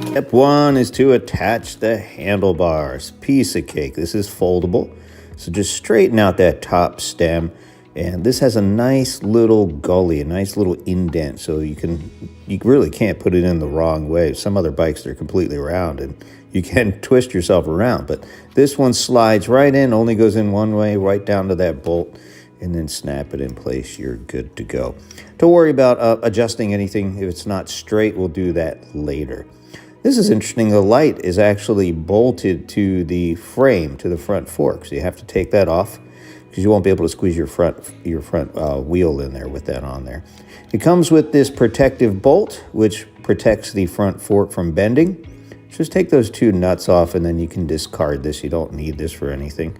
Step one is to attach the handlebars. Piece of cake. This is foldable. So just straighten out that top stem. And this has a nice little gully, a nice little indent. So you really can't put it in the wrong way. Some other bikes, they're completely round and you can twist yourself around. But this one slides right in, only goes in one way, right down to that bolt. And then snap it in place, you're good to go. Don't worry about adjusting anything. If it's not straight, we'll do that later. This is interesting. The light is actually bolted to the frame, to the front fork. So you have to take that off because you won't be able to squeeze your front wheel in there with that on there. It comes with this protective bolt, which protects the front fork from bending. Just take those two nuts off and then you can discard this. You don't need this for anything.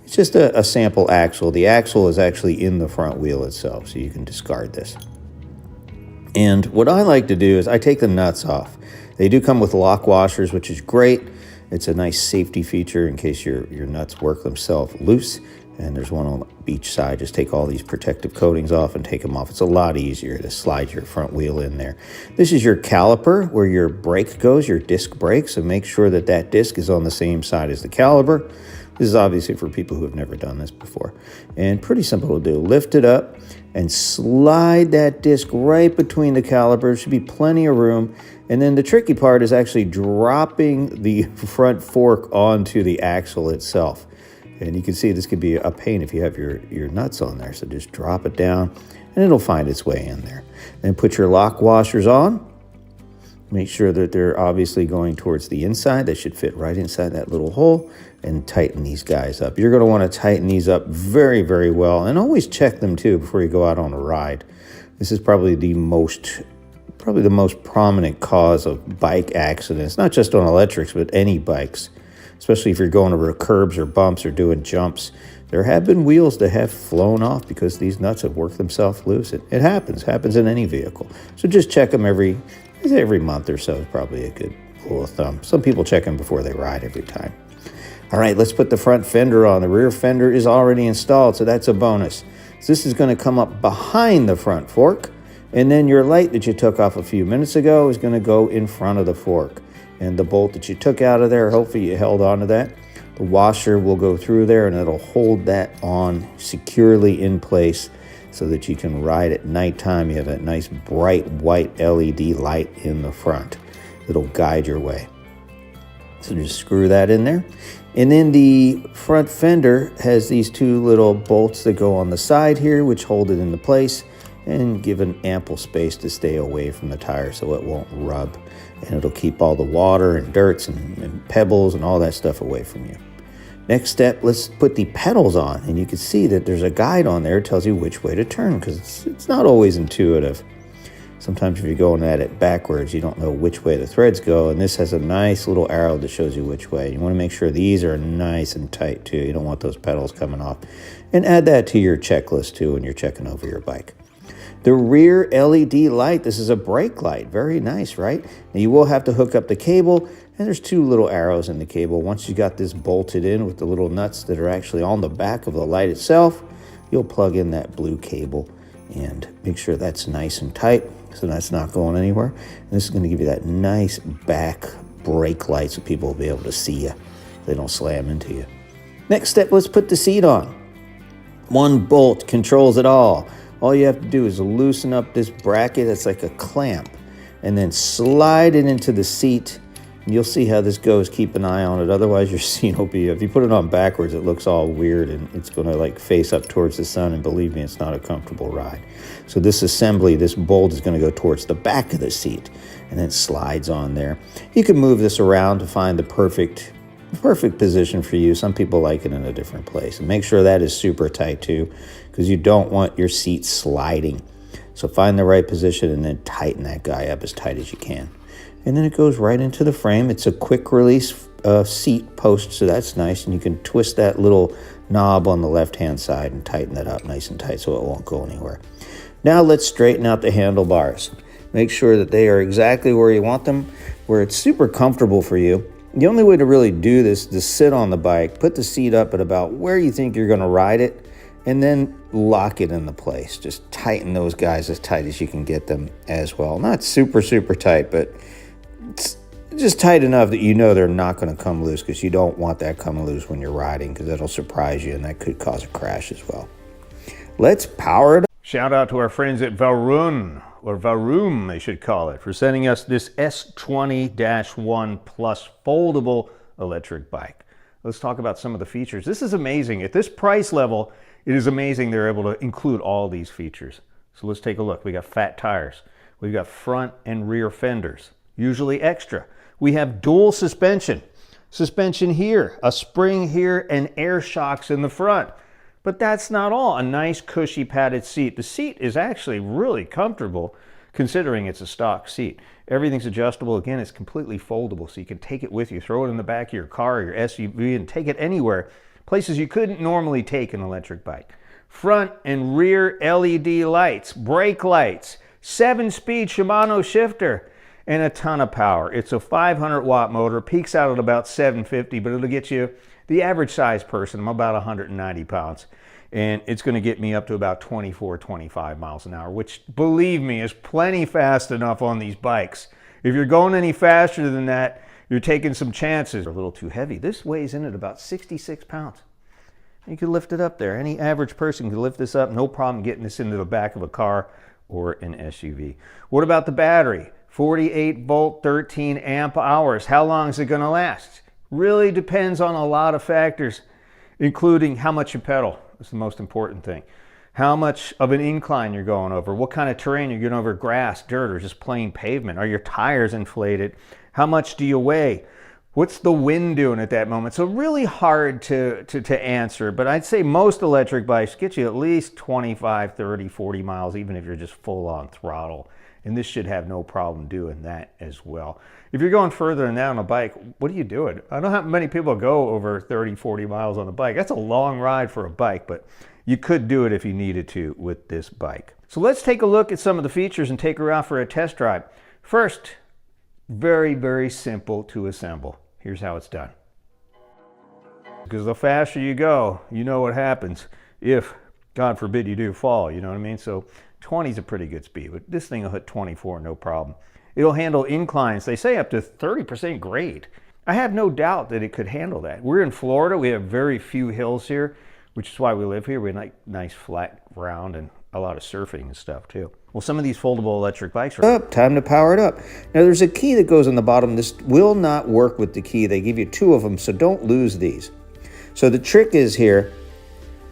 It's just a sample axle. The axle is actually in the front wheel itself, so you can discard this. And what I like to do is I take the nuts off. They do come with lock washers, which is great. It's a nice safety feature in case your nuts work themselves loose. And there's one on each side. Just take all these protective coatings off and take them off. It's a lot easier to slide your front wheel in there. This is your caliper where your brake goes, your disc brake. So make sure that that disc is on the same side as the caliper. This is obviously for people who have never done this before. And pretty simple to do. Lift it up and slide that disc right between the calipers. Should be plenty of room. And then the tricky part is actually dropping the front fork onto the axle itself. And you can see this could be a pain if you have your nuts on there. So just drop it down and it'll find its way in there. Then put your lock washers on. Make sure that they're obviously going towards the inside. They should fit right inside that little hole, and tighten these guys up. You're going to want to tighten these up very, very well, and always check them too before you go out on a ride. This is probably the most prominent cause of bike accidents, not just on electrics, but any bikes, especially if you're going over curbs or bumps or doing jumps. There have been wheels that have flown off because these nuts have worked themselves loose. It happens in any vehicle. So just check them every month or so is probably a good rule of thumb. Some people check them before they ride every time. All right, let's put the front fender on. The rear fender is already installed, so that's a bonus. So this is going to come up behind the front fork, and then your light that you took off a few minutes ago is going to go in front of the fork. And the bolt that you took out of there, hopefully you held on to that. The washer will go through there, and it'll hold that on securely in place so that you can ride at nighttime. You have that nice bright white LED light in the front that'll guide your way. So just screw that in there. And then the front fender has these two little bolts that go on the side here, which hold it into place and give an ample space to stay away from the tire so it won't rub. And it'll keep all the water and dirts and pebbles and all that stuff away from you. Next step, let's put the pedals on. And you can see that there's a guide on there that tells you which way to turn, because it's not always intuitive. Sometimes if you're going at it backwards, you don't know which way the threads go. And this has a nice little arrow that shows you which way. You want to make sure these are nice and tight too. You don't want those pedals coming off. And add that to your checklist too when you're checking over your bike. The rear LED light, this is a brake light. Very nice, right? Now you will have to hook up the cable, and there's two little arrows in the cable. Once you got this bolted in with the little nuts that are actually on the back of the light itself, you'll plug in that blue cable and make sure that's nice and tight so that's not going anywhere. And this is going to give you that nice back brake light so people will be able to see you. They don't slam into you. Next step, let's put the seat on. One bolt controls it all. All you have to do is loosen up this bracket. It's like a clamp, and then slide it into the seat. And you'll see how this goes. Keep an eye on it. Otherwise, your seat will be, if you put it on backwards, it looks all weird, and it's going to like face up towards the sun. And believe me, it's not a comfortable ride. So this assembly, this bolt is going to go towards the back of the seat, and then slides on there. You can move this around to find the perfect position for you. Some people like it in a different place. And make sure that is super tight too, because you don't want your seat sliding. So find the right position and then tighten that guy up as tight as you can. And then it goes right into the frame. It's a quick release seat post, so that's nice. And you can twist that little knob on the left-hand side and tighten that up nice and tight so it won't go anywhere. Now let's straighten out the handlebars. Make sure that they are exactly where you want them, where it's super comfortable for you. The only way to really do this is to sit on the bike, put the seat up at about where you think you're going to ride it, and then lock it into place. Just tighten those guys as tight as you can get them as well. Not super, super tight, but just tight enough that you know they're not going to come loose, because you don't want that coming loose when you're riding, because that'll surprise you and that could cause a crash as well. Let's power it up. Shout out to our friends at VARUN, or VARUN they should call it, for sending us this S20-1 Plus foldable electric bike. Let's talk about some of the features. This is amazing. At this price level, it is amazing they're able to include all these features. So let's take a look. We got fat tires. We've got front and rear fenders, usually extra. We have dual suspension. Suspension here, a spring here, and air shocks in the front. But that's not all. A nice cushy padded seat. The seat is actually really comfortable considering it's a stock seat. Everything's adjustable. Again, it's completely foldable, so you can take it with you, throw it in the back of your car or your SUV and take it anywhere, places you couldn't normally take an electric bike. Front and rear LED lights, brake lights, 7-speed Shimano shifter, and a ton of power. It's a 500-watt motor, peaks out at about 750, but it'll get you, the average size person, I'm about 190 pounds, and it's going to get me up to about 24, 25 miles an hour, which, believe me, is plenty fast enough on these bikes. If you're going any faster than that, you're taking some chances. A little too heavy. This weighs in at about 66 pounds. You can lift it up there. Any average person can lift this up, no problem getting this into the back of a car or an SUV. What about the battery? 48 volt, 13 amp hours. How long is it going to last? Really depends on a lot of factors, including how much you pedal. That's the most important thing. How much of an incline you're going over, what kind of terrain you're going over, grass, dirt, or just plain pavement. Are your tires inflated? How much do you weigh? What's the wind doing at that moment? So really hard to answer, but I'd say most electric bikes get you at least 25, 30, 40 miles, even if you're just full on throttle. And this should have no problem doing that as well. If you're going further than that on a bike, what are you doing? I don't know how many people go over 30, 40 miles on a bike. That's a long ride for a bike, but you could do it if you needed to with this bike. So let's take a look at some of the features and take her out for a test drive. First, very, very simple to assemble. Here's how it's done. Because the faster you go, you know what happens if, God forbid, you do fall, you know what I mean? So 20 is a pretty good speed, but this thing will hit 24, no problem. It'll handle inclines, they say up to 30% grade. I have no doubt that it could handle that. We're in Florida, we have very few hills here, which is why we live here. We like nice flat ground and a lot of surfing and stuff too. Well, some of these foldable electric bikes are up. Time to power it up. Now there's a key that goes on the bottom. This will not work with the key. They give you 2 of them, so don't lose these. So the trick is here,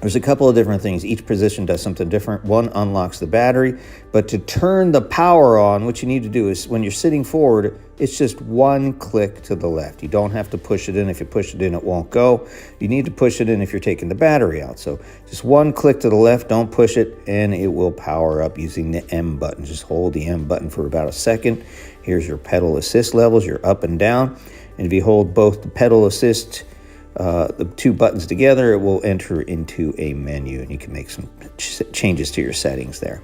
there's a couple of different things. Each position does something different. One unlocks the battery, but to turn the power on, what you need to do is when you're sitting forward, it's just 1 click to the left. You don't have to push it in. If you push it in, it won't go. You need to push it in if you're taking the battery out. So just 1 click to the left, don't push it, and it will power up using the M button. Just hold the M button for about a second. Here's your pedal assist levels, your up and down. And if you hold both the pedal assist, the 2 buttons together, it will enter into a menu, and you can make some changes to your settings there.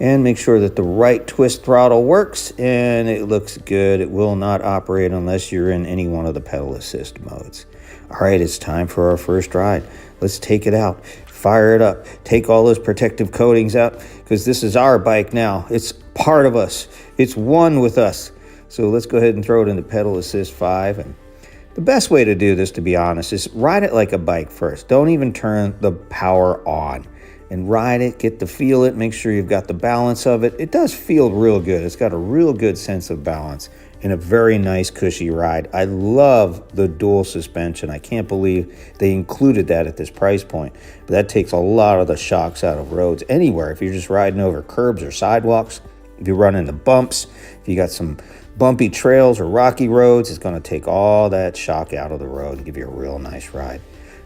And make sure that the right twist throttle works and it looks good. It will not operate unless you're in any one of the pedal assist modes. All right, it's time for our first ride. Let's take it out, fire it up, take all those protective coatings out, because this is our bike now. It's part of us. It's one with us. So let's go ahead and throw it into pedal assist 5. And the best way to do this, to be honest, is ride it like a bike first. Don't even turn the power on. And ride it, get to feel it, make sure you've got the balance of it. It does feel real good. It's got a real good sense of balance and a very nice cushy ride. I love the dual suspension. I can't believe they included that at this price point. But that takes a lot of the shocks out of roads anywhere. If you're just riding over curbs or sidewalks, if you run into bumps, if you got some bumpy trails or rocky roads, it's going to take all that shock out of the road and give you a real nice ride.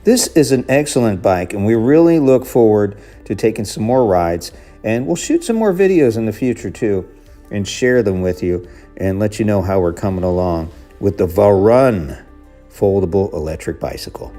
This is an excellent bike, and we really look forward to taking some more rides, and we'll shoot some more videos in the future too and share them with you and let you know how we're coming along with the VARUN foldable electric bicycle.